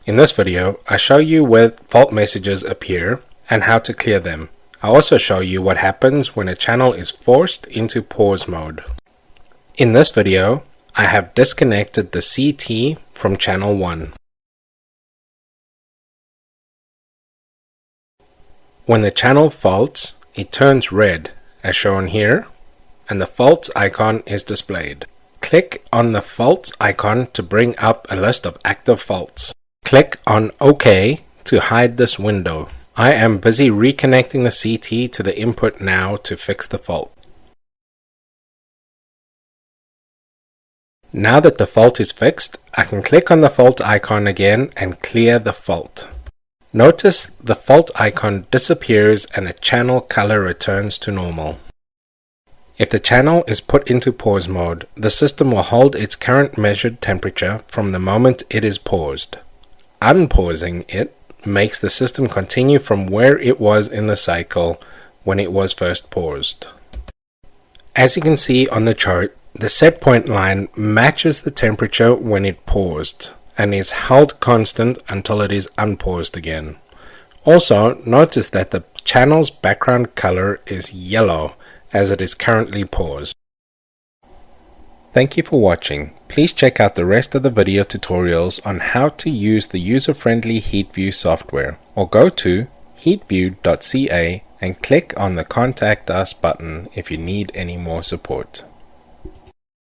In this video, I show you where fault messages appear and how to clear them. I also show you what happens when a channel is forced into pause mode. In this video, I have disconnected the CT from channel 1. When the channel faults, it turns red, as shown here, and the faults icon is displayed. Click on the faults icon to bring up a list of active faults. Click on OK to hide this window. I am busy reconnecting the CT to the input now to fix the fault. Now that the fault is fixed, I can click on the fault icon again and clear the fault. Notice the fault icon disappears and the channel color returns to normal. If the channel is put into pause mode, the system will hold its current measured temperature from the moment it is paused. Unpausing it makes the system continue from where it was in the cycle when it was first paused. As you can see on the chart, the set point line matches the temperature when it paused and is held constant until it is unpaused again. Also, notice that the channel's background color is yellow as it is currently paused. Thank you for watching. Please check out the rest of the video tutorials on how to use the user-friendly HeatView software, or go to heatview.ca and click on the Contact Us button if you need any more support.